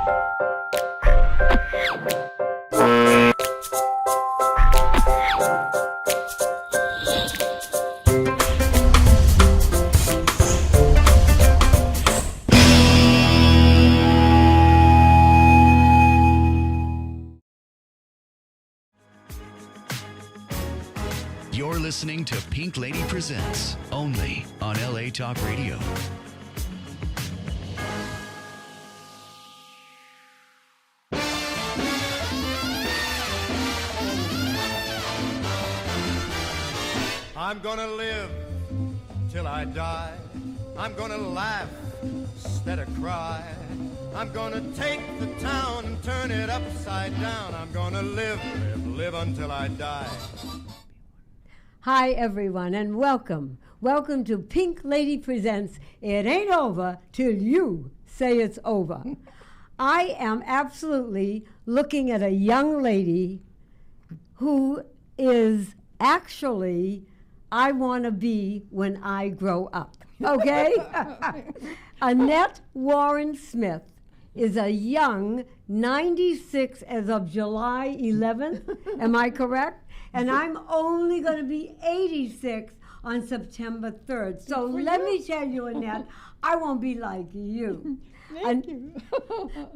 You're listening to Pink Lady Presents, only on LA Talk Radio. I'm gonna live till I die. I'm gonna laugh instead of cry. I'm gonna take the town and turn it upside down. I'm gonna live until I die. Hi, everyone, and welcome. Welcome to Pink Lady Presents It Ain't Over Till You Say It's Over. I am absolutely looking at a young lady who is actually I want to be when I grow up, okay? Annett Warren Smith is a young 96 as of July 11th, am I correct? And I'm only going to be 86 on September 3rd. So let me tell you, Annett, I won't be like you. Thank you.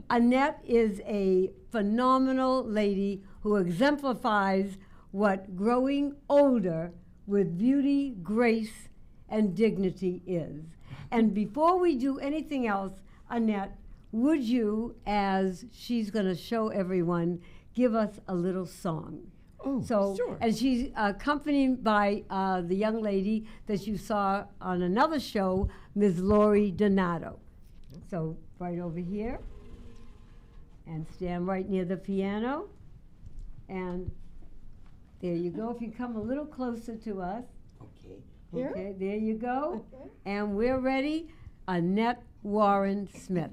Annett is a phenomenal lady who exemplifies what growing older with beauty, grace, and dignity is. And before we do anything else, Annett, would you, as she's going to show everyone, give us a little song? Oh, So, sure. and she's accompanied by the young lady that you saw on another show, Ms. Lori Donato. So, right over here, and stand right near the piano. And there you go. If you come a little closer to us. Okay. Here? Okay, there you go. Okay. And we're ready. Annett Warren Smith.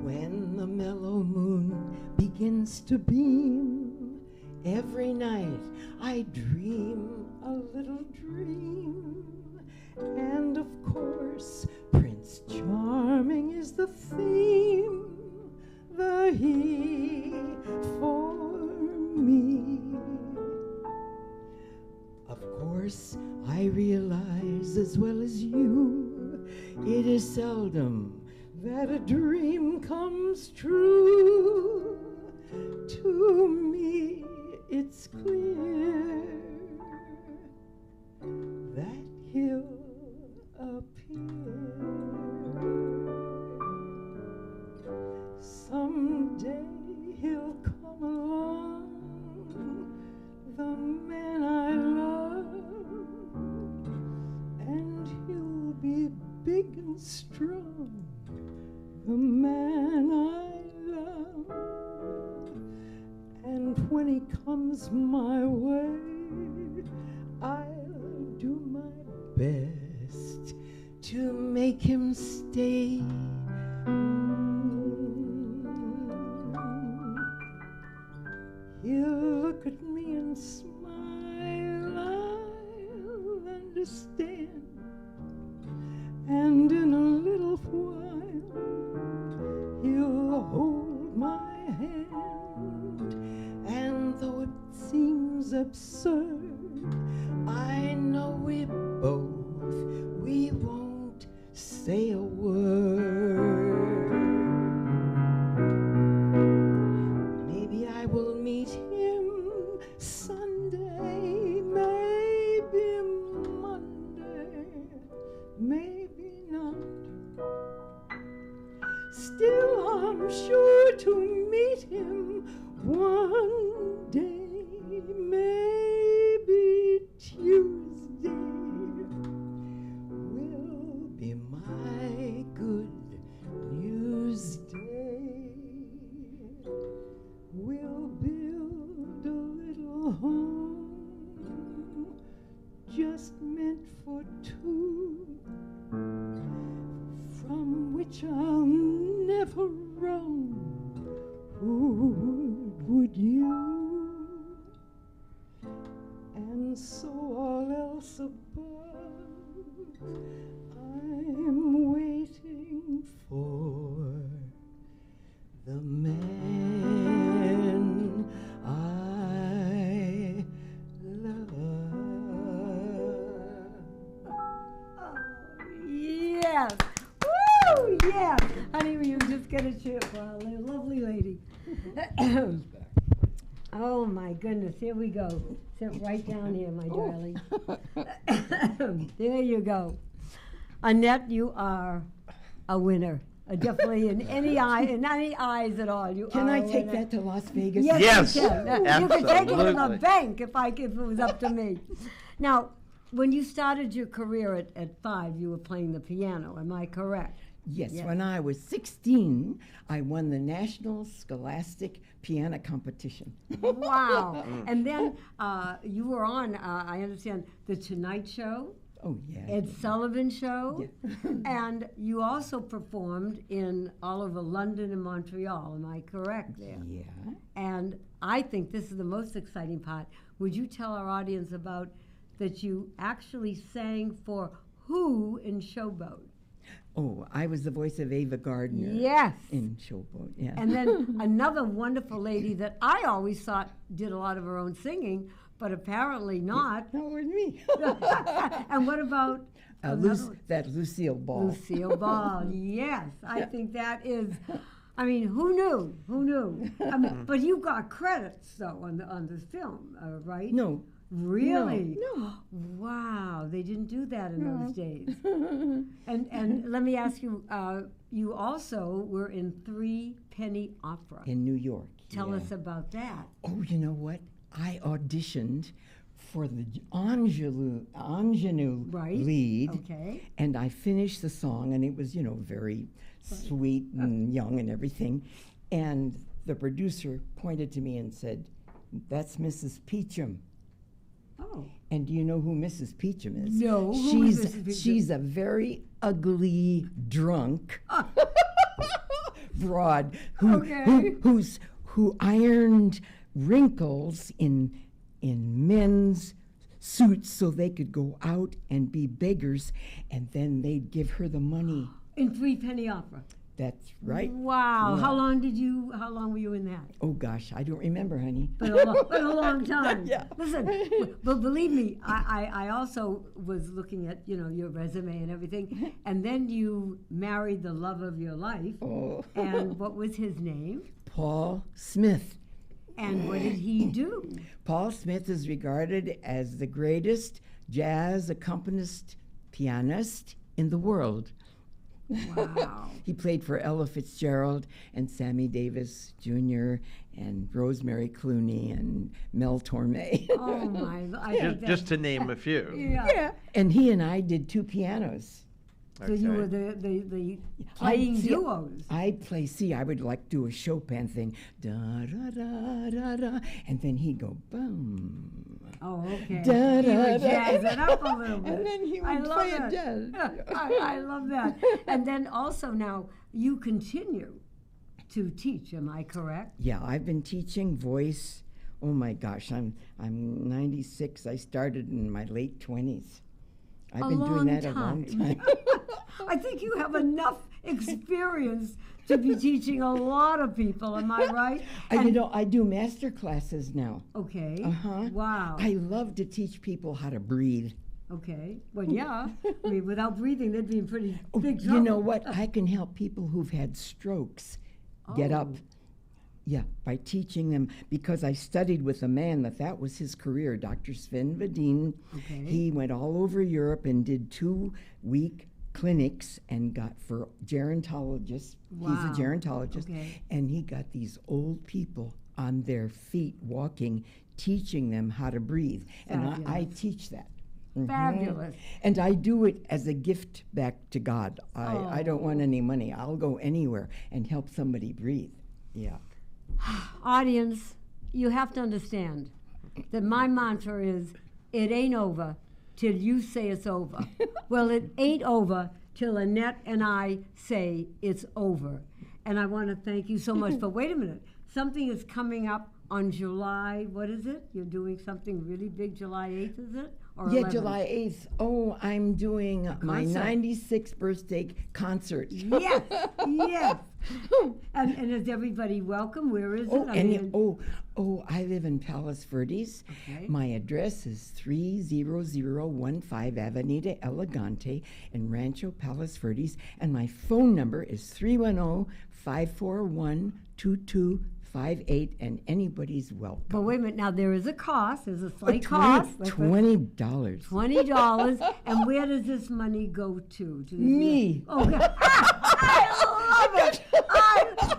When the mellow moon begins to beam, every night I dream a little dream. And of course, Prince Charming is the theme, the he for me. Of course, I realize as well as you, it is seldom that a dream comes true. To me, it's clear that he'll appear. Someday he'll come along, the man I love, and he'll be big and strong, the man I love. And when he comes my way, I'll do my best to make him stay. He'll look at me and smile, I'll understand. And in a little while, he'll hold my hand. And though it seems absurd, I know we won't say a word. Maybe I will meet him Sunday, maybe Monday, maybe not. Still, I'm sure to meet him one day, maybe Tuesday will be my good news day. We'll build a little home just meant for two, from which I'll never roam. Would you? And so cross above, I'm waiting for the man I love. Yes. Woo! Yes. Honey, you just get a cheer for our lovely lady. Oh my goodness, here we go. Sit right down here, my darling. There you go. Annett, you are a winner. Definitely in any eyes at all. You Can are I a take winner. that to Las Vegas? Yes. You can. You can take it to the Absolutely. bank if it was up to me. Now, when you started your career at 5, you were playing the piano. Am I correct? Yes, Yes. when I was 16, I won the National Scholastic Piano Competition. Wow. And then you were on, I understand, The Tonight Show, Oh, yeah. Ed Sullivan Show, Yeah. and you also performed in all over London and Montreal. Am I correct there? Yeah. And I think this is the most exciting part. Would you tell our audience about that you actually sang for who in Showboat? Oh, I was the voice of Ava Gardner. Yes. In Showboat, yeah. And then another wonderful lady that I always thought did a lot of her own singing, but apparently not. No, it was me. And what about another- that Lucille Ball. Lucille Ball? Yes, I think that is. I mean, who knew? Who knew? I mean, but you got credits though on this film, right? No. Really? No. Wow, they didn't do that in those days. And let me ask you, you also were in 3 Penny Opera. In New York. Tell yeah. us about that. Oh, you know what? I auditioned for the ingenue Right. lead. Okay. And I finished the song, and it was, very sweet and young and everything. And the producer pointed to me and said, "That's Mrs. Peachum." Oh. And do you know who Mrs. Peachum is? No, who is Mrs. Peachum? She's a very ugly drunk broad Okay. who ironed wrinkles in men's suits so they could go out and be beggars, and then they'd give her the money. In 3 Penny Opera. That's right. Wow. Yeah. How long were you in that? Oh gosh, I don't remember, honey. But a long time. Yeah. Listen, but believe me, I also was looking at, your resume and everything, and then you married the love of your life. Oh. And what was his name? Paul Smith. And what did he do? Paul Smith is regarded as the greatest jazz accompanist pianist in the world. Wow. He played for Ella Fitzgerald and Sammy Davis Jr. and Rosemary Clooney and Mel Torme. Oh my! I think Just to name a few. yeah. And he and I did 2 pianos. So you Okay. were the playing duos. I would like do a Chopin thing, da da da da da, and then he'd go boom. Oh, okay. Da, He da, would da. jazz it up a little bit. And then he I would love play that. a jazz. I love that. And then also now you continue to teach. Am I correct? Yeah, I've been teaching voice. Oh my gosh, I'm 96. I started in my late 20s. I've been doing that a long time. I think you have enough experience to be teaching a lot of people. Am I right? I do master classes now. Okay. Uh-huh. Wow. I love to teach people how to breathe. Okay. Well, yeah. I mean, without breathing, they'd be in pretty big trouble. You know what? I can help people who've had strokes get up. Oh. Yeah, by teaching them, because I studied with a man that was his career, Dr. Sven Vedin. Okay. He went all over Europe and did 2-week clinics and got for gerontologists. Wow. He's a gerontologist. Okay. And he got these old people on their feet walking, teaching them how to breathe. And I Fabulous. teach that. Mhm. Fabulous. And I do it as a gift back to God. I don't want any money. I'll go anywhere and help somebody breathe. Yeah. Audience, you have to understand that my mantra is, it ain't over till you say it's over. Well, it ain't over till Annett and I say it's over. And I want to thank you so much. But wait a minute. Something is coming up on July, what is it? You're doing something really big, July 8th, is it? or Yeah, 11th? July 8th. Oh, I'm doing my concert. 96th birthday concert. Yes, yes. And is everybody welcome? Where is Oh, it? I live in Palos Verdes. Okay. My address is 30015 Avenida Elegante in Rancho Palos Verdes, and my phone number is 310-541-2258, and anybody's welcome. But wait a minute, now there is a cost, there's a slight cost. $20. $20. And where does this money go to? Me. Oh, God. I love it.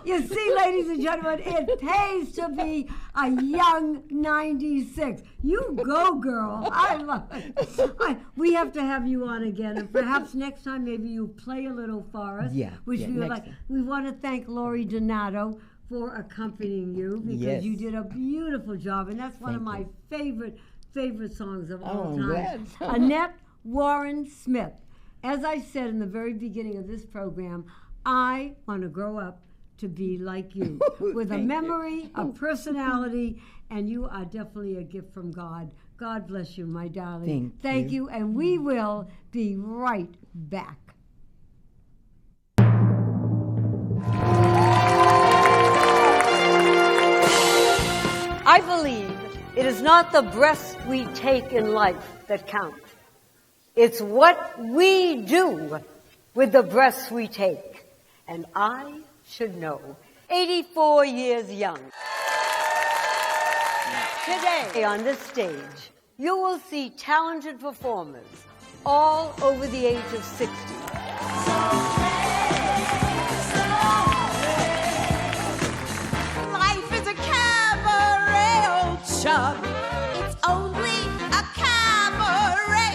You see, ladies and gentlemen, it pays to be a young 96. You go, girl. I love it. We have to have you on again, and perhaps next time maybe you play a little for us. Yeah, Which yeah, we would next like. time. We want to thank Lori Donato for accompanying you because Yes. you did a beautiful job, and that's one of Thank my favorite songs of all I'm time. glad. Annett Warren Smith. As I said in the very beginning of this program, I want to grow up to be like you, with a Thank you. memory, a personality, and you are definitely a gift from God. God bless you, my darling. Thank you, and we will be right back. I believe it is not the breaths we take in life that count. It's what we do with the breaths we take. And I should know. 84 years young. Today on this stage, you will see talented performers all over the age of 60. Life is a cabaret, old chum. It's only a cabaret,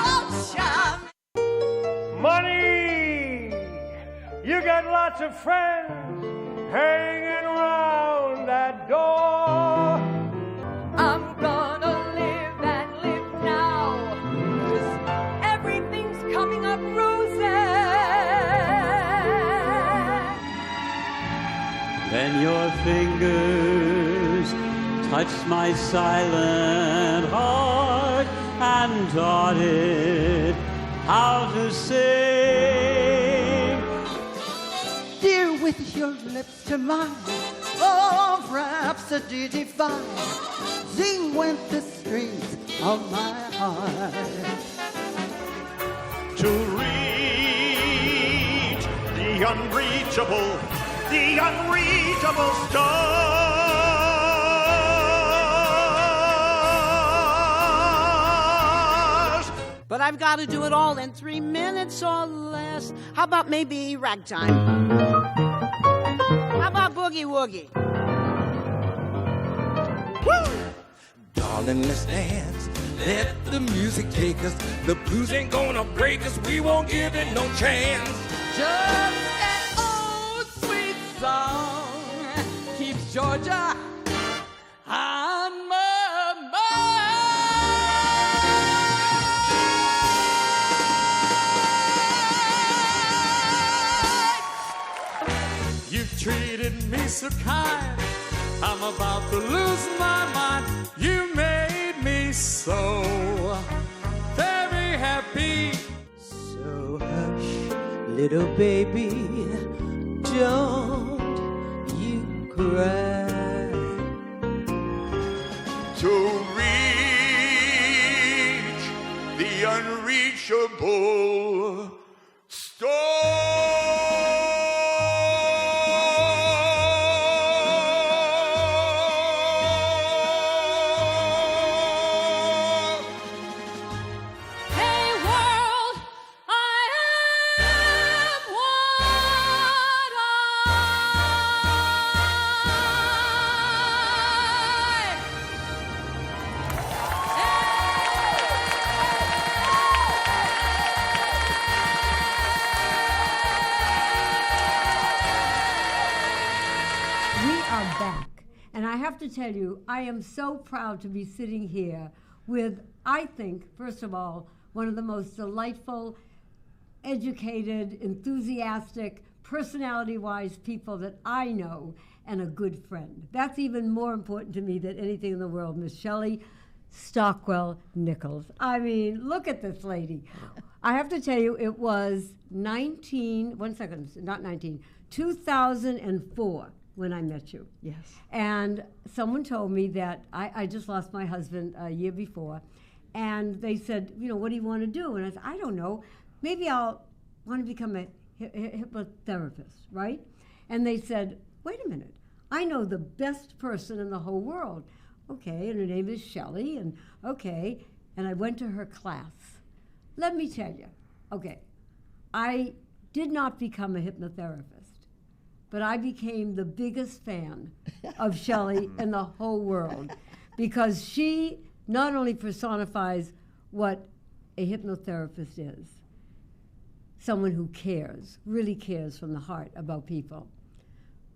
old chum. Money! You got lots of friends hanging around that door. I'm gonna live and live now, 'cause everything's coming up rosy. Then your fingers touched my silent heart and taught it how to sing. Dear, with your lips to mine, of rhapsody divine, sing with the strings of my heart. To reach the unreachable stars. But I've got to do it all in 3 minutes or less. How about maybe ragtime? How about boogie woogie? Darling, let's dance. Let the music take us. The blues ain't gonna break us. We won't give it no chance. Just an old sweet song keeps Georgia on my mind. You've treated me so kind. I'm about to lose my mind. You made me so very happy. So hush, little baby, don't you cry. To reach the unreachable star. Hey world, I am what We are back. And I have to tell you, I am so proud to be sitting here with, I think, first of all, one of the most delightful, educated, enthusiastic, personality-wise people that I know, and a good friend. That's even more important to me than anything in the world. Miss Shelley, Stockwell Nichols. I mean, look at this lady. I have to tell you, it was 2004 when I met you. Yes. And someone told me that I just lost my husband a year before. And they said, what do you want to do? And I said, I don't know. Maybe I'll want to become a hypnotherapist, right? And they said, wait a minute. I know the best person in the whole world. Okay, and her name is Shelley, and okay. And I went to her class. Let me tell you, okay, I did not become a hypnotherapist, but I became the biggest fan of Shelley in the whole world because she not only personifies what a hypnotherapist is, someone who cares, really cares from the heart about people,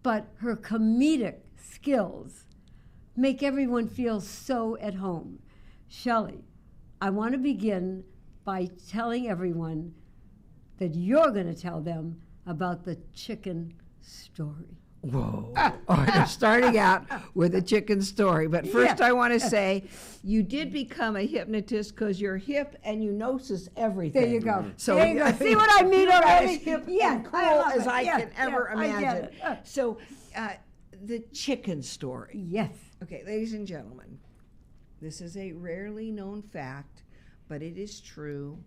but her comedic skills make everyone feel so at home. Shelley, I want to begin by telling everyone that you're going to tell them about the chicken story. Whoa. I'm starting out with a chicken story. But first I want to say you did become a hypnotist because you're hip and you gnosis everything. There you go. So there you go. See what I mean already? As hip Yeah, and cool I love as it. I Yeah, can ever yeah, I get imagine. it. So the chicken story. Yes. Okay, ladies and gentlemen, this is a rarely known fact, but it is true.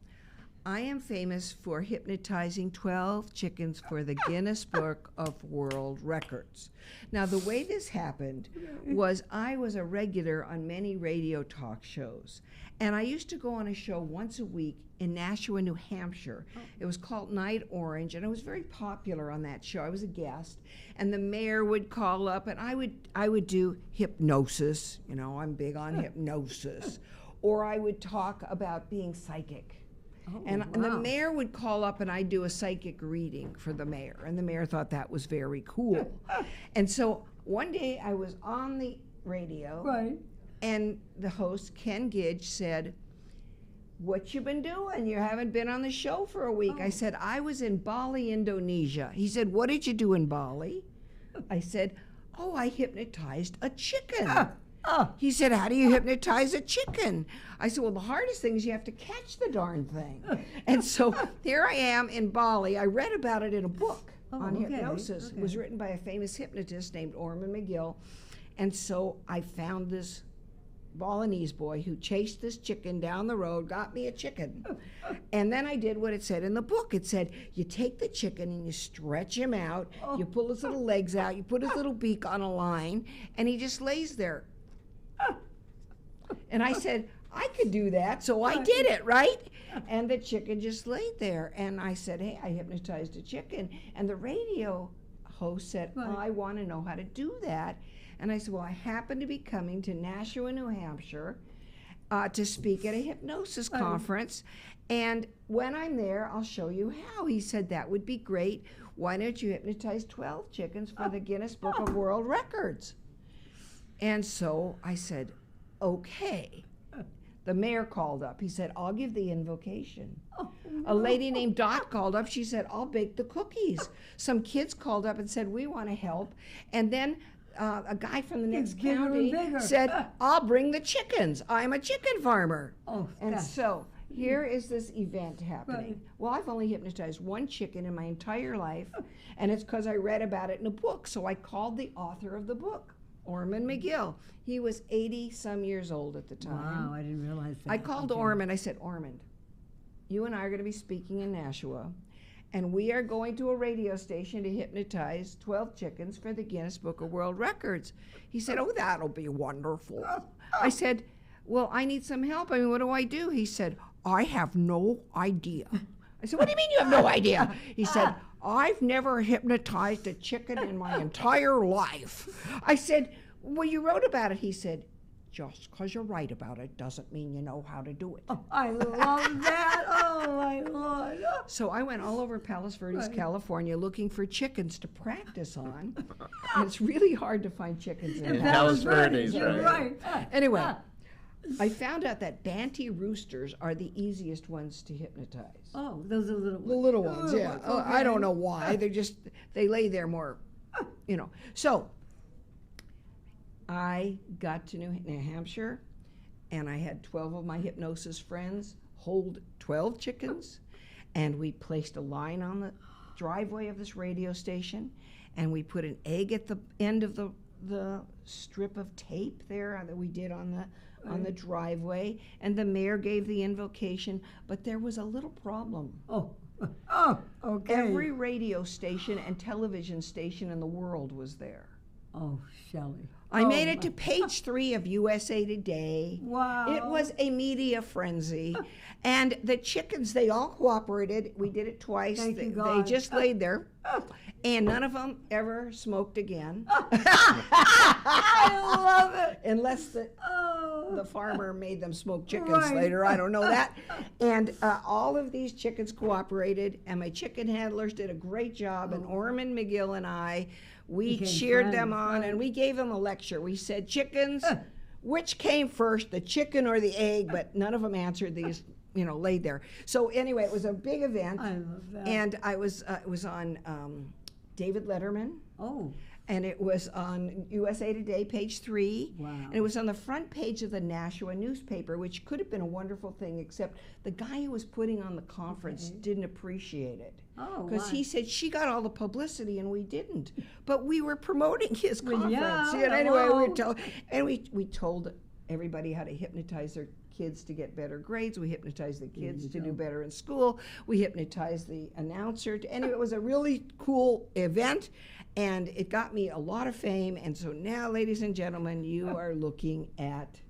I am famous for hypnotizing 12 chickens for the Guinness Book of World Records. Now, the way this happened was I was a regular on many radio talk shows, and I used to go on a show once a week in Nashua, New Hampshire. It was called Night Orange, and I was very popular on that show. I was a guest, and the mayor would call up, and I would do hypnosis. I'm big on hypnosis. Or I would talk about being psychic. And the mayor would call up and I'd do a psychic reading for the mayor. And the mayor thought that was very cool. And so one day I was on the radio. Right. And the host, Ken Gidge, said, what you been doing? You haven't been on the show for a week. I said, I was in Bali, Indonesia. He said, what did you do in Bali? I said, I hypnotized a chicken. He said, how do you hypnotize a chicken? I said, well, the hardest thing is you have to catch the darn thing. And so here I am in Bali. I read about it in a book on hypnosis. It was written by a famous hypnotist named Orman McGill. And so I found this Balinese boy who chased this chicken down the road, got me a chicken. And then I did what it said in the book. It said, you take the chicken and you stretch him out, you pull his little legs out, you put his little beak on a line, and he just lays there. And I said, I could do that, so I did it, right? And the chicken just laid there. And I said, hey, I hypnotized a chicken. And the radio host said, I want to know how to do that. And I said, well, I happen to be coming to Nashua, New Hampshire to speak at a hypnosis conference. And when I'm there, I'll show you how. He said, that would be great. Why don't you hypnotize 12 chickens for the Guinness Book of World Records? And so I said, okay. The mayor called up. He said, I'll give the invocation. A lady named Dot called up. She said, I'll bake the cookies. Some kids called up and said, we want to help. And then a guy from the next county said, I'll bring the chickens. I'm a chicken farmer. And so here is this event happening. Well, I've only hypnotized one chicken in my entire life, and it's because I read about it in a book. So I called the author of the book, Orman McGill. He was 80-some years old at the time. Wow, I didn't realize that. I called Orman. I said, Orman, you and I are going to be speaking in Nashua, and we are going to a radio station to hypnotize 12 chickens for the Guinness Book of World Records. He said, that'll be wonderful. I said, well, I need some help. I mean, what do I do? He said, I have no idea. I said, what do you mean you have no idea? He said, I've never hypnotized a chicken in my entire life. I said, well, you wrote about it. He said, just because you write about it doesn't mean you know how to do it. I love that. Oh, my Lord. So I went all over Palos Verdes, California, looking for chickens to practice on. And it's really hard to find chickens in Palos Verdes, right. Anyway, I found out that Banty roosters are the easiest ones to hypnotize. Oh, those are little ones. The little ones, yeah. I don't know why. They lay there more, So I got to New Hampshire, and I had 12 of my hypnosis friends hold 12 chickens, and we placed a line on the driveway of this radio station, and we put an egg at the end of the strip of tape there that we did on the driveway, and the mayor gave the invocation, but there was a little problem. Oh, okay. Every radio station and television station in the world was there. Oh, Shelley. I made it to page 3 of USA Today. Wow. It was a media frenzy. And the chickens, they all cooperated. We did it twice. Thank you, They God. just laid there. And none of them ever smoked again. I love it. Unless the Oh. farmer made them smoke chickens Right. later. I don't know that. And all of these chickens cooperated, and my chicken handlers did a great job. And Orman McGill and I, we Became cheered them friends, on, right. and we gave them a lecture. We said, chickens, which came first, the chicken or the egg? But none of them answered these, laid there. So anyway, it was a big event. I love that. And it was on David Letterman. Oh. And it was on USA Today, page 3. Wow. And it was on the front page of the Nashua newspaper, which could have been a wonderful thing, except the guy who was putting on the conference didn't appreciate it. Oh, Because why? he said she got all the publicity and we didn't. But we were promoting his Well, conference. yeah, And anyway, hello. we told everybody how to hypnotize their kids to get better grades. We hypnotized the kids to do better in school. We hypnotized the announcer. Anyway, it was a really cool event, and it got me a lot of fame. And so now, ladies and gentlemen, you are looking at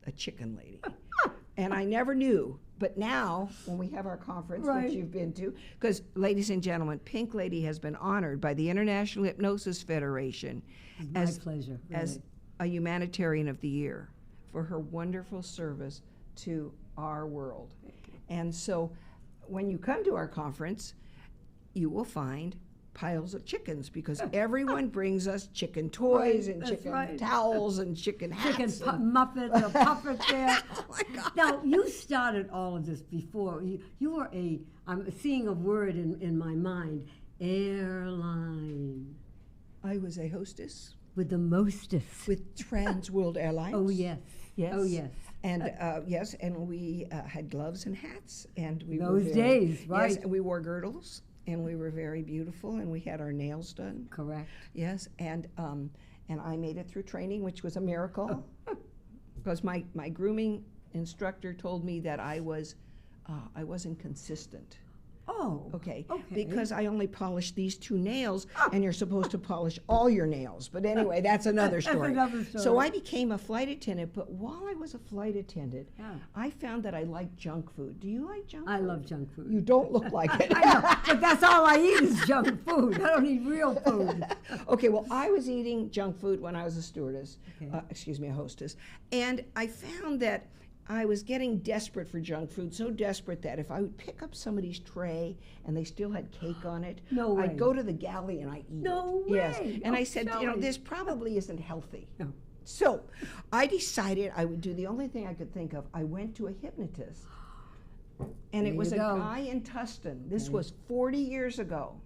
a chicken lady. And I never knew, but now when we have our conference, Right. which you've been to, because ladies and gentlemen, Pink Lady has been honored by the International Hypnosis Federation My pleasure. as really. a humanitarian of the year for her wonderful service to our world. And so when you come to our conference, you will find piles of chickens because everyone brings us chicken toys Right, and that's chicken right. towels and chicken hats. Chicken and- muffins, a puppet there. Oh my God. Now, you started all of this before. You were I'm seeing a word in my mind, airline. I was a hostess With the mostest. with Trans World Airlines. Oh, yes. Yes. Oh, yes. And yes, and we had gloves and hats, and we were Those very- days, right. Yes, and we wore girdles, and we were very beautiful, and we had our nails done. Correct. Yes, and I made it through training, which was a miracle, because my grooming instructor told me that I wasn't consistent. Oh. Okay. Okay. Because I only polished these 2 nails, and you're supposed to polish all your nails. But anyway, that's another That's story. another story. So I became a flight attendant. But while I was a flight attendant, Yeah. I found that I liked junk food. Do you like junk food? I love junk food. You don't look like it. I know, but that's all I eat is junk food. I don't eat real food. Okay, well, I was eating junk food when I was a stewardess, Okay. a hostess, and I found that I was getting desperate for junk food, so desperate that if I would pick up somebody's tray and they still had cake on it, No way. I'd go to the galley and I'd eat No it. Yes, way. and Oh, I said, Shelley. this probably isn't healthy. No. So I decided I would do the only thing I could think of. I went to a hypnotist, and There it was you a go. guy in Tustin. This Okay. was 40 years ago.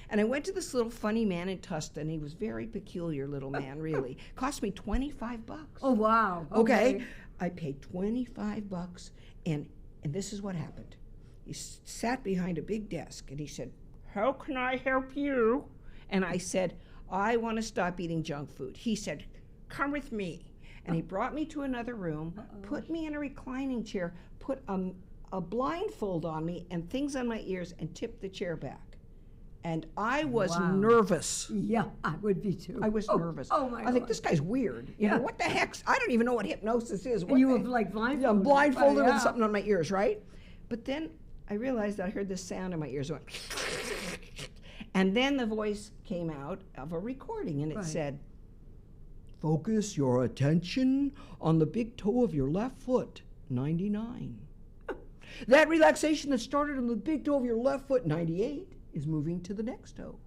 And I went to this little funny man in Tustin. He was very peculiar little man, really. Cost me $25. Oh, wow. Okay. I paid $25, and this is what happened. He sat behind a big desk, and he said, "How can I help you?" And I said, "I want to stop eating junk food." He said, "Come with me." And he brought me to another room, put me in a reclining chair, put a blindfold on me and things on my ears, and tipped the chair back. And I was Wow. nervous. Yeah, I would be too. I was nervous. Oh, my I think God. this guy's weird. You know, what the heck? I don't even know what hypnosis is. What And you were the- like blindfolded. Yeah, I'm blindfolded Yeah. with something on my ears, right? But then I realized I heard this sound in my ears. Went and then the voice came out of a recording, and it Right. said, "Focus your attention on the big toe of your left foot, 99. That relaxation that started on the big toe of your left foot, 98, is moving to the next toe,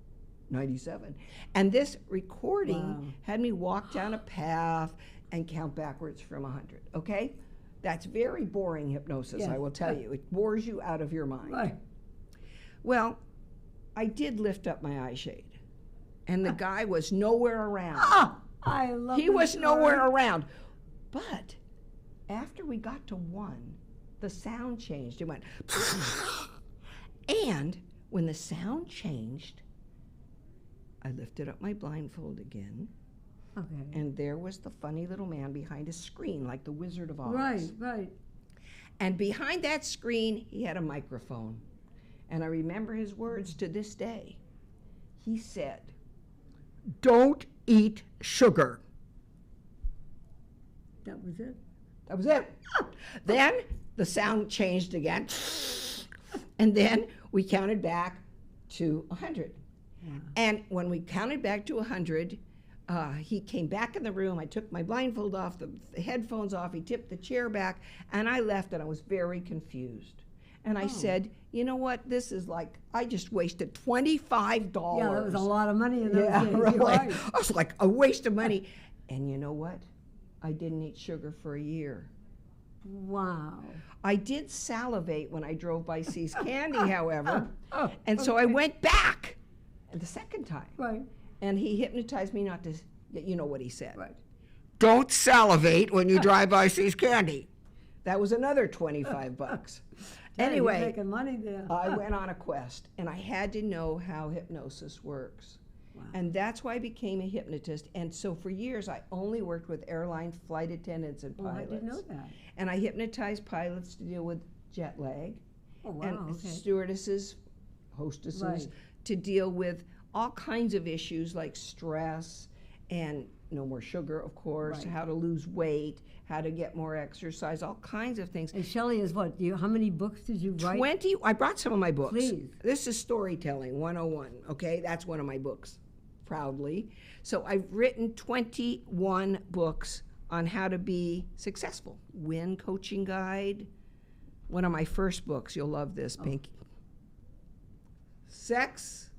97. And this recording Wow. had me walk down a path and count backwards from 100, okay? That's very boring hypnosis, Yes. I will tell you. It bores you out of your mind. Right. Well, I did lift up my eye shade, and the guy was nowhere around. Ah, I love He this was story. nowhere around. But after we got to 1, the sound changed. It went, and when the sound changed, I lifted up my blindfold again. Okay. And there was the funny little man behind a screen, like the Wizard of Oz. Right. And behind that screen, he had a microphone. And I remember his words to this day. He said, "Don't eat sugar." That was it. That was it. Then the sound changed again. And then we counted back to 100. Yeah. And when we counted back to 100, he came back in the room. I took my blindfold off, the headphones off. He tipped the chair back, and I left, and I was very confused. And I said, "You know what? This is like, I just wasted $25. Yeah, that was a lot of money in those days. Really. You're right. I was like, a waste of money. And you know what? I didn't eat sugar for a year. Wow. I did salivate when I drove by See's Candy, however. Oh, and so I went back the second time. Right. And he hypnotized me not to, you know what he said. Right. "Don't salivate when you drive by See's Candy." That was another $25. Yeah, Anyway, you're making money there. I went on a quest, and I had to know how hypnosis works. Wow. And that's why I became a hypnotist. And so for years, I only worked with airline flight attendants and Oh, pilots. I didn't know that. And I hypnotized pilots to deal with jet lag. Oh, wow, And okay. stewardesses, hostesses, Right. to deal with all kinds of issues like stress and no more sugar, of course, Right. how to lose weight, how to get more exercise, all kinds of things. And Shelley is what? How many books did you write? 20, I brought some of my books. Please. This is Storytelling 101, okay? That's one of my books, proudly. So I've written 21 books on how to be successful. Win Coaching Guide, one of my first books, you'll love this, Pinky. Sex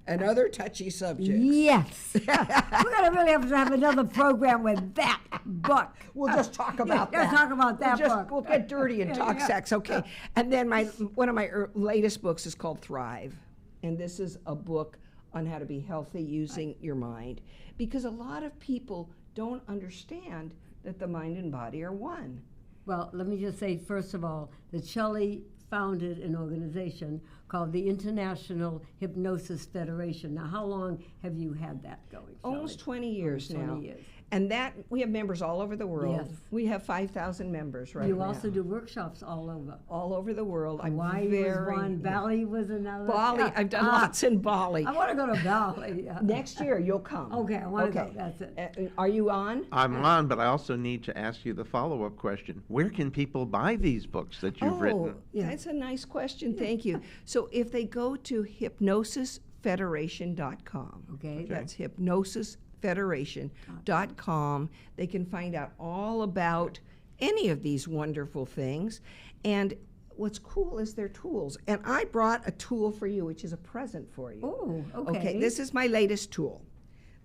and Other Touchy Subjects. Yes. We're going to really have to have another program with that book. We'll just talk about that. Let's talk about that book. We'll get dirty and talk sex, okay? And then one of my latest books is called Thrive, and this is a book on how to be healthy using your mind, because a lot of people don't understand that the mind and body are one. Well, let me just say, first of all, that Shelley founded an organization called the International Hypnosis Federation. Now, how long have you had that going, Shelley? Almost 20 years Almost now. 20 years. And that, we have members all over the world. Yes. We have 5,000 members right You now. also do workshops all over. All over the world. Hawaii was one, Bali was another. Bali, I've done lots in Bali. I want to go to Bali. Next year, you'll come. Okay, I want to go, that's it. Are you on? I'm on, but I also need to ask you the follow-up question. Where can people buy these books that you've written? Yeah. That's a nice question. Thank you. So if they go to hypnosisfederation.com, Okay. that's hypnosisfederation.com, they can find out all about any of these wonderful things. And what's cool is their tools. And I brought a tool for you, which is a present for you. Oh, okay. Okay, this is my latest tool.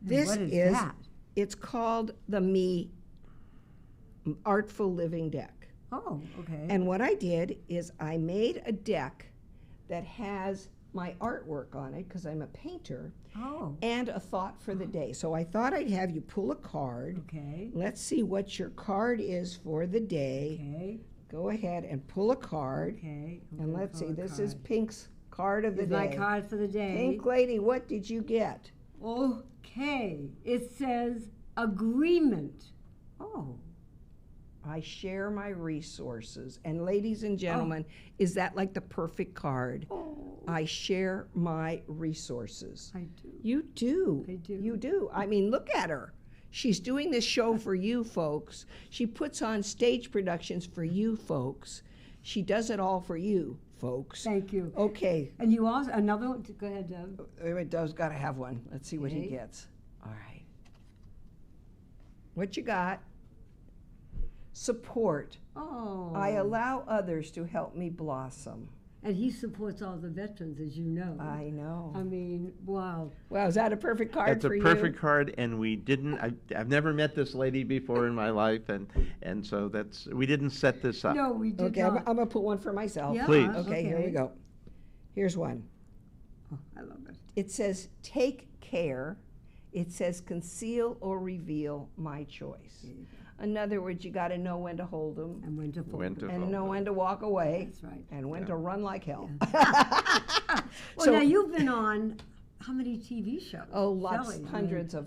This what is that? It's called the Me Artful Living Deck. Oh, okay. And what I did is I made a deck that has my artwork on it, because I'm a painter, Oh, and a thought for the day. So I thought I'd have you pull a card. okay. Let's see what your card is for the day. Okay. Go ahead and pull a card. Okay. And let's see, pull a this is card. Pink's card of the Is day. my card for the day. Pink lady, what did you get? Okay. It says agreement. Oh. I share my resources. And ladies and gentlemen, is that like the perfect card? I share my resources. I do. You do. I do. You do. I mean, look at her. She's doing this show for you folks. She puts on stage productions for you folks. She does it all for you folks. Thank you. Okay. And you also, another one, go ahead, Doug. Doug's got to have one. Let's see what he Okay. gets. All right. What you got? Support. Oh. I allow others to help me blossom. And he supports all the veterans, as you know. I know. I mean, wow. Well, is that a perfect card That's for a you? perfect card, and we didn't. I've never met this lady before in my life, and so we didn't set this up. No, we did Okay, I'm not. going to put one for myself. Yeah, Please. Okay, here we go. Here's one. Oh, I love it. It says, take care It says conceal or reveal, my choice. In other words, you got to know when to hold them. And when to fold When to them. And fold know them. when to walk away. That's right. And when to run like hell. Well, So- now you've been on how many TV shows? Oh, lots, Shelley, I mean,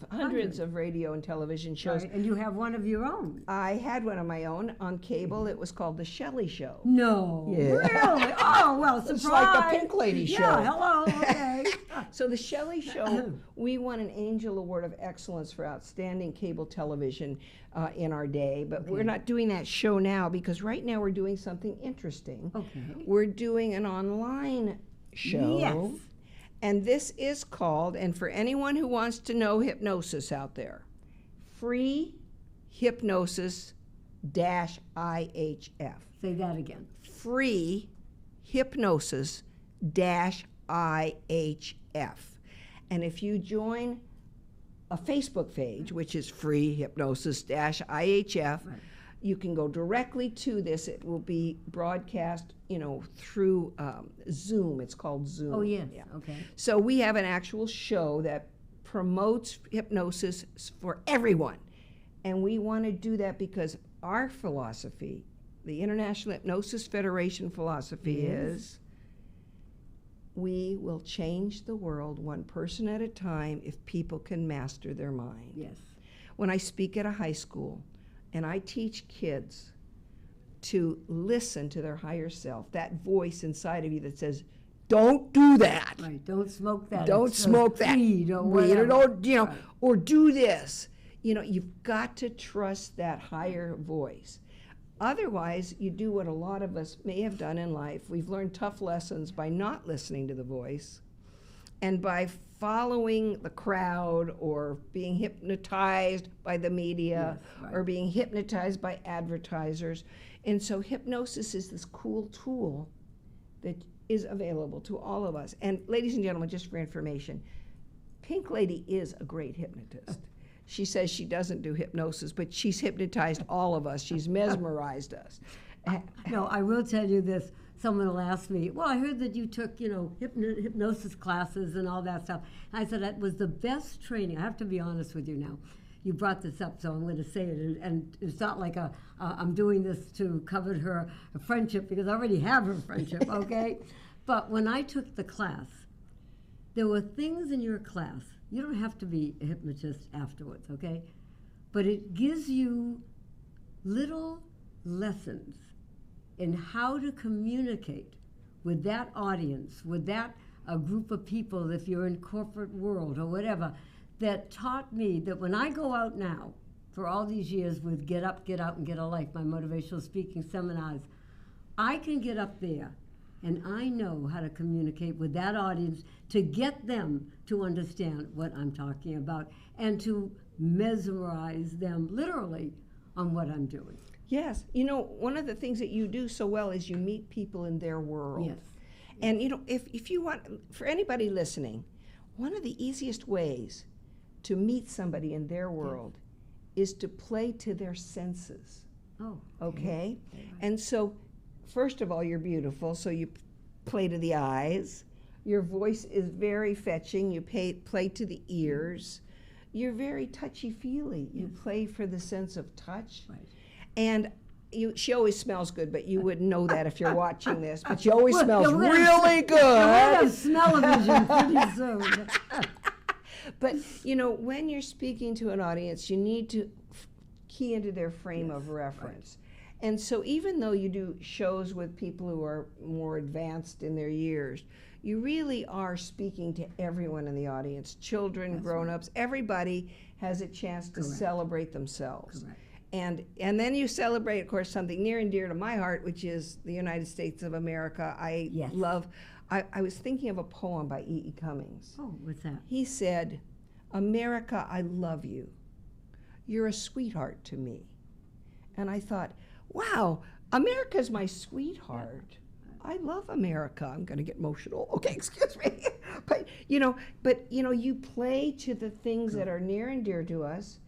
hundreds of radio and television shows. Right, and you have one of your own. I had one of my own on cable. It was called The Shelley Show. No. Yeah. Really? Oh, well, surprise. It's like the Pink Lady Show. Yeah, hello, okay. So The Shelley Show, we won an Angel Award of Excellence for Outstanding Cable Television in our day, but we're not doing that show now because right now we're doing something interesting. Okay. We're doing an online show. Yes. And this is called, and for anyone who wants to know hypnosis out there, Free Hypnosis IHF. Say that again. Free Hypnosis IHF. And if you join a Facebook page, which is Free Hypnosis IHF, you can go directly to this. It will be broadcast, through Zoom. It's called Zoom. Oh, yes, Yeah. okay. So we have an actual show that promotes hypnosis for everyone. And we want to do that because our philosophy, the International Hypnosis Federation philosophy is we will change the world one person at a time if people can master their mind. Yes. When I speak at a high school and I teach kids to listen to their higher self, that voice inside of you that says, don't do that. Right, don't smoke that. Don't It's smoke that. weed or Weed, or whatever. don't, Right. or do this. You've got to trust that higher voice. Otherwise, you do what a lot of us may have done in life. We've learned tough lessons by not listening to the voice and by following the crowd or being hypnotized by the media or being hypnotized by advertisers. And so hypnosis is this cool tool that is available to all of us. And ladies and gentlemen, just for information, Pink Lady is a great hypnotist. She says she doesn't do hypnosis, but she's hypnotized all of us. She's mesmerized us. No, I will tell you this. Someone will ask me, well, I heard that you took, hypnosis classes and all that stuff. And I said that was the best training. I have to be honest with you now. You brought this up, so I'm going to say it. And it's not like I'm doing this to covet her friendship, because I already have her friendship, okay? But when I took the class, there were things in your class. You don't have to be a hypnotist afterwards, okay? But it gives you little lessons in how to communicate with that audience, with that group of people, if you're in corporate world or whatever, that taught me that when I go out now, for all these years with Get Up, Get Out, and Get a Life, my motivational speaking seminars, I can get up there and I know how to communicate with that audience to get them to understand what I'm talking about and to mesmerize them literally on what I'm doing. Yes. One of the things that you do so well is you meet people in their world. Yes. And, if you want, for anybody listening, one of the easiest ways to meet somebody in their world is to play to their senses. Oh. Okay? And so, first of all, you're beautiful, so you play to the eyes. Your voice is very fetching. You play to the ears. You're very touchy-feely. You play for the sense of touch. Right. And she always smells good, but you wouldn't know that if you're watching this. But she always Well, smells yeah, we're really We're going good. to smell-o-vision pretty soon. But, when you're speaking to an audience, you need to key into their frame of reference. Right. And so even though you do shows with people who are more advanced in their years, you really are speaking to everyone in the audience, children, grown-ups, everybody has a chance to celebrate themselves. Correct. And then you celebrate, of course, something near and dear to my heart, which is the United States of America. I love, I was thinking of a poem by E.E. Cummings. Oh, what's that? He said, "America, I love you. You're a sweetheart to me." And I thought, wow, America's my sweetheart. I love America. I'm going to get emotional. Okay, excuse me. But you play to the things that are near and dear to us.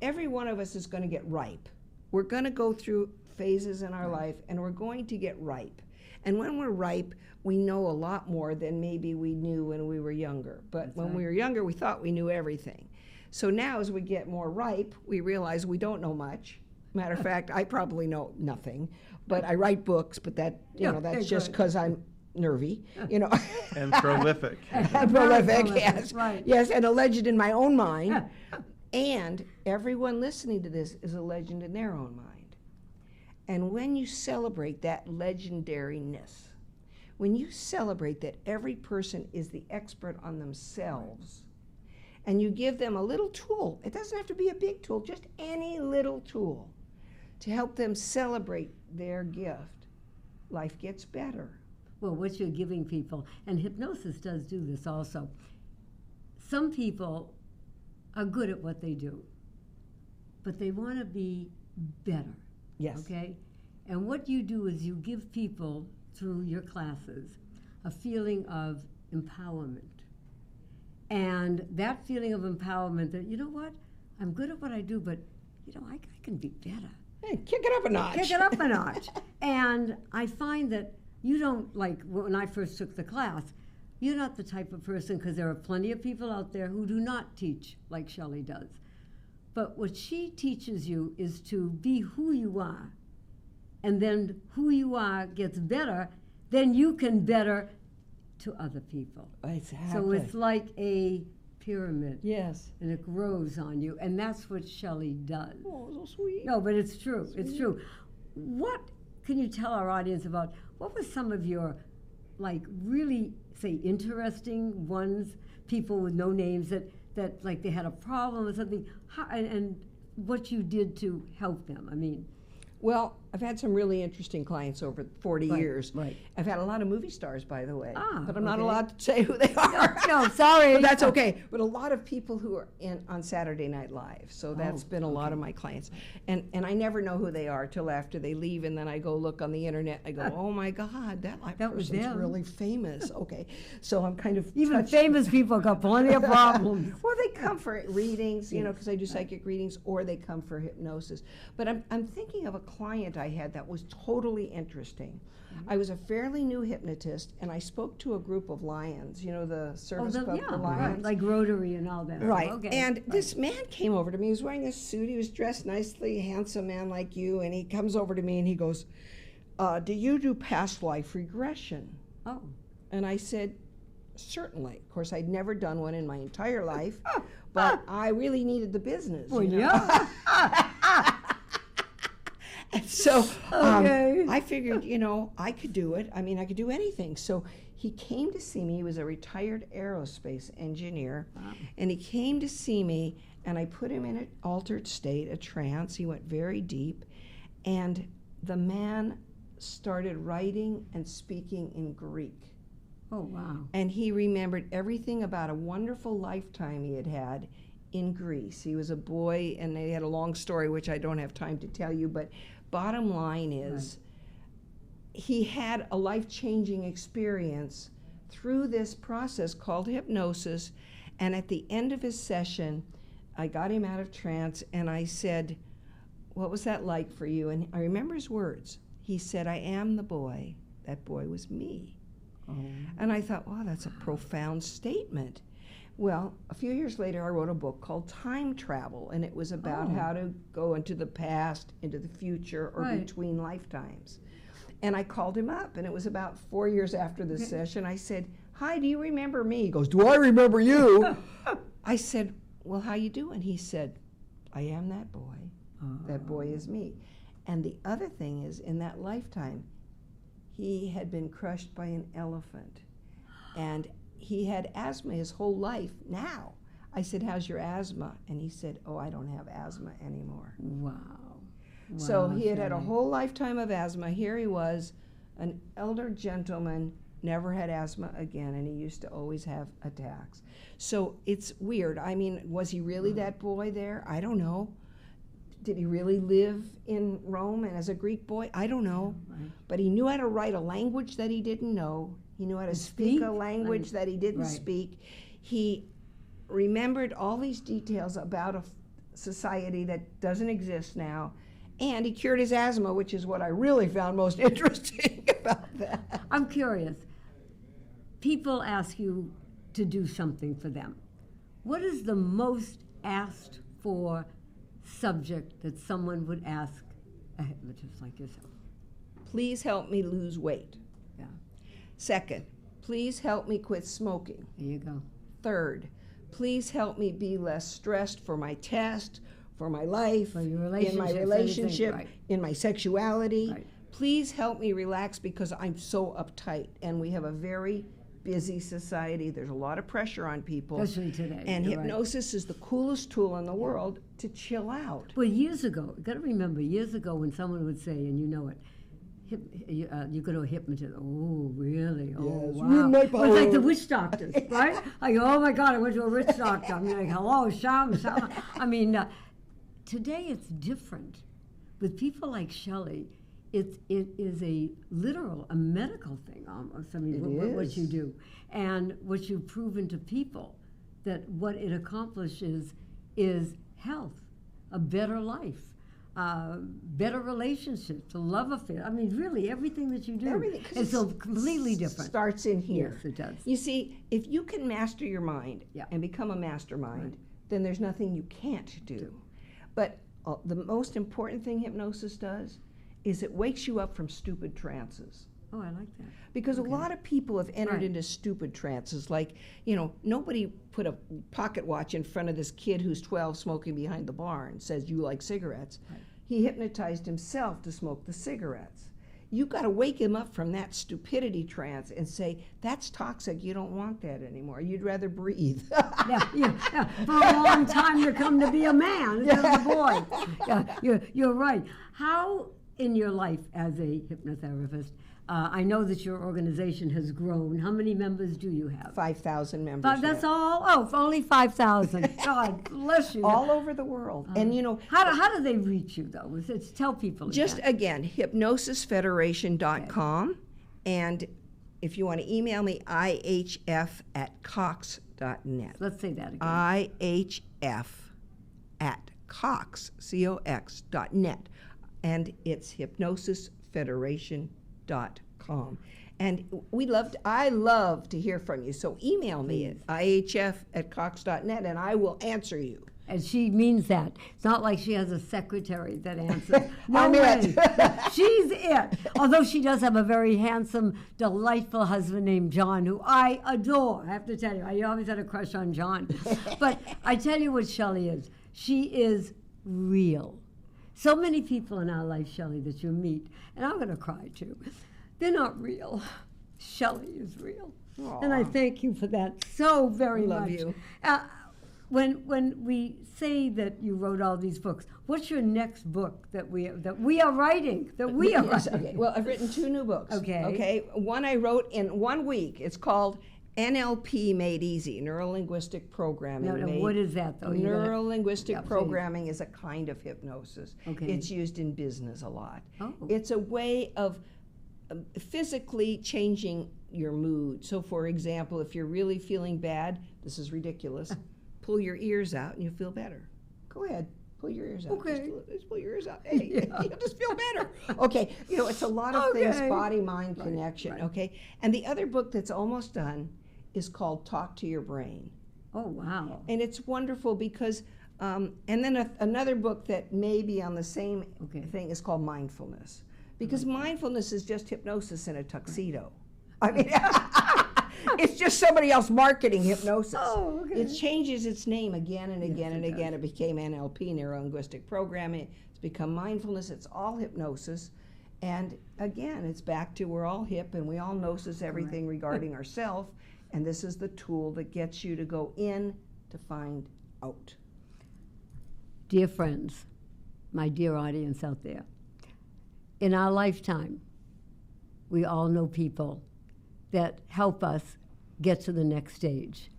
Every one of us is going to get ripe. We're going to go through phases in our life, and we're going to get ripe. And when we're ripe, we know a lot more than maybe we knew when we were younger. But when we were younger, we thought we knew everything. So now as we get more ripe, we realize we don't know much. Matter of fact, I probably know nothing, but I write books, but that, you know, that's just because I'm nervy, you know. And prolific. And prolific, yes. Right. Yes, and a legend in my own mind. And everyone listening to this is a legend in their own mind. And when you celebrate that legendariness, when you celebrate that every person is the expert on themselves, and you give them a little tool, it doesn't have to be a big tool, just any little tool to help them celebrate their gift, life gets better. Well, what you're giving people, and hypnosis does do this also. Some people are good at what they do, but they want to be better. Yes. Okay? And what you do is you give people, through your classes, a feeling of empowerment. And that feeling of empowerment that, you know what, I'm good at what I do, but, you know, I can be better. Hey, kick it up a notch. Kick it up a notch. And I find that you don't, like when I first took the class, you're not the type of person, because there are plenty of people out there who do not teach like Shelley does. But what she teaches you is to be who you are. And then who you are gets better, then you can better to other people. Exactly. So it's like a pyramid. Yes. And it grows on you. And that's what Shelley does. Oh, so sweet. No, but it's true. It's true. What can you tell our audience about, what were some of your, like, really, say, interesting ones, people with no names that like, they had a problem or something, and what you did to help them? I mean. Well, I've had some really interesting clients over 40 years. Right. I've had a lot of movie stars, by the way. Ah, but I'm not okay. allowed to say who they are. No, sorry. But that's okay. But a lot of people who are on Saturday Night Live. So that's been a lot of my clients. And I never know who they are till after they leave, and then I go look on the internet. I go, oh my God, that was person's them. really famous. Okay. So I'm kind of Even touched. famous people got plenty of problems. Well, they come for readings, you know, because I do psychic readings, or they come for hypnosis. But I'm thinking of a client I had that was totally interesting. I was a fairly new hypnotist, and I spoke to a group of lions, you know, the service club, the lions. Right, like Rotary and all that. Right. Okay. And this man came over to me. He was wearing a suit. He was dressed nicely, handsome man like you. And he comes over to me and he goes, do you do past life regression? Oh. And I said, certainly. Of course, I'd never done one in my entire life, but I really needed the business. Well, you know? yeah. And so Okay. I figured, you know, I could do it. I mean, I could do anything. So he came to see me. He was a retired aerospace engineer. Wow. And he came to see me, and I put him in an altered state, a trance. He went very deep. And the man started writing and speaking in Greek. Oh, wow. And he remembered everything about a wonderful lifetime he had had in Greece. He was a boy, and they had a long story, which I don't have time to tell you, but bottom line is he had a life-changing experience through this process called hypnosis. And at the end of his session, I got him out of trance, and I said, what was that like for you? And I remember his words. He said, I am the boy. That boy was me. Oh. And I thought, wow, that's a profound statement. Well, a few years later, I wrote a book called Time Travel, and it was about how to go into the past, into the future, or between lifetimes. And I called him up, and it was about 4 years after this session. I said, hi, do you remember me? He goes, do I remember you? I said, well, how you doing? He said, I am that boy. That boy is me. And the other thing is, in that lifetime, he had been crushed by an elephant. And he had asthma his whole life now. I said, how's your asthma? And he said, oh, I don't have asthma anymore. Wow. So he had Shelley. had a whole lifetime of asthma. Here he was, an elder gentleman, never had asthma again, and he used to always have attacks. So it's weird. I mean, was he really that boy there? I don't know. Did he really live in Rome and as a Greek boy? I don't know. Right. But he knew how to write a language that he didn't know. He knew how to speak a language that he didn't speak. He remembered all these details about a society that doesn't exist now. And he cured his asthma, which is what I really found most interesting about that. I'm curious. People ask you to do something for them. What is the most asked for subject that someone would ask a hypnotist like yourself? Please help me lose weight. Yeah. Second, please help me quit smoking. There you go. Third, please help me be less stressed for my test, for my life, For your in my relationships, relationship, anything, right. in my sexuality. Right. Please help me relax because I'm so uptight. And we have a very busy society. There's a lot of pressure on people. Especially today. And you're right. hypnosis is the coolest tool in the world to chill out. Well, years ago, you got to remember, years ago when someone would say, and you know it, you go to a hypnotist. Oh, really? Oh, Yes, wow. ruined my It was like the power. witch doctors, right? Like, oh my God, I went to a witch doctor. I mean, like, hello, Sham. I mean, today it's different. With people like Shelley, it is a literal, a medical thing almost. I mean, what you do. And what you've proven to people, that what it accomplishes is health, a better life. Better relationships, a love affair. I mean, really, everything that you do is so completely different. Starts in here. Yes, it does. You see, if you can master your mind Yeah. and become a mastermind, then there's nothing you can't do. But the most important thing hypnosis does is it wakes you up from stupid trances. Oh, I like that. Because a lot of people have entered Right. into stupid trances. Like, you know, nobody put a pocket watch in front of this kid who's 12 smoking behind the bar and says, you like cigarettes. Right. He hypnotized himself to smoke the cigarettes. You got to wake him up from that stupidity trance and say, that's toxic. You don't want that anymore. You'd rather breathe. Yeah. For a long time to come to be a man, as a boy. Yeah, you're right. How, in your life as a hypnotherapist, I know that your organization has grown. How many members do you have? 5,000 members. That's now. all? Oh, only 5,000. God bless you. All over the world. And, you know, How do they reach you, though? It's tell people just again. hypnosisfederation.com. And if you want to email me, ihf@cox.net. Let's say that again. ihf@cox.net. And it's hypnosisfederation.com. And I love to hear from you. So email me at ihf@cox.net and I will answer you. And she means that. It's not like she has a secretary that answers. No I'm way. it. She's it. Although she does have a very handsome, delightful husband named John, who I adore. I have to tell you, I always had a crush on John. But I tell you what Shelley is. She is real. So many people in our life, Shelley, that you meet, and I'm going to cry too, they're not real. Shelley is real. Aww. And I thank you for that so very Love much. you. When we say that you wrote all these books, what's your next book that we are writing? Yes, okay. Well, I've written 2 new books. Okay. Okay. One I wrote in 1 week. It's called NLP Made Easy, Neuro-Linguistic Programming. No, what is that, though? Neuro-Linguistic please. Programming is a kind of hypnosis. Okay. It's used in business a lot. Oh. It's a way of physically changing your mood. So, for example, if you're really feeling bad, this is ridiculous, pull your ears out and you'll feel better. Go ahead. Pull your ears out. Okay. Just pull your ears out. Hey, you'll just feel better. Okay. You know, it's a lot of things, body-mind connection. right. Okay. And the other book that's almost done is called Talk to Your Brain. Oh, wow. And it's wonderful because, and then another book that may be on the same thing is called Mindfulness. Because mindfulness is just hypnosis in a tuxedo. I mean, it's just somebody else marketing hypnosis. Oh, okay. It changes its name again and again and it again. It became NLP, Neuro-Linguistic Programming. It's become mindfulness. It's all hypnosis. And again, it's back to we're all hip and we all gnosis everything regarding ourselves. And this is the tool that gets you to go in to find out. Dear friends, my dear audience out there, in our lifetime, we all know people that help us get to the next stage.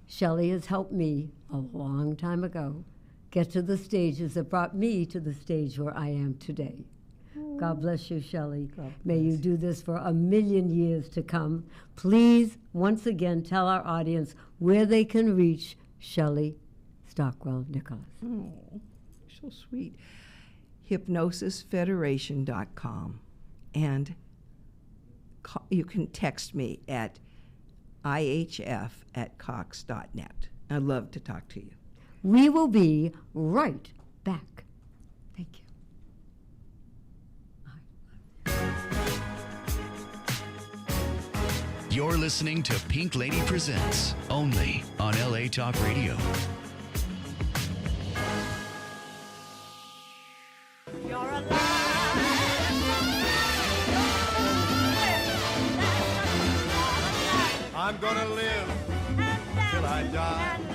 Shelley has helped me a long time ago get to the stages that brought me to the stage where I am today. God bless you, Shelley. May you do this for 1,000,000 years to come. Please, once again, tell our audience where they can reach Shelley Stockwell-Nicholas. Oh, so sweet. hypnosisfederation.com. And you can text me at ihf@cox.net. I'd love to talk to you. We will be right back. Thank you. You're listening to Pink Lady Presents, only on LA Talk Radio. You're alive. I'm gonna live till I die.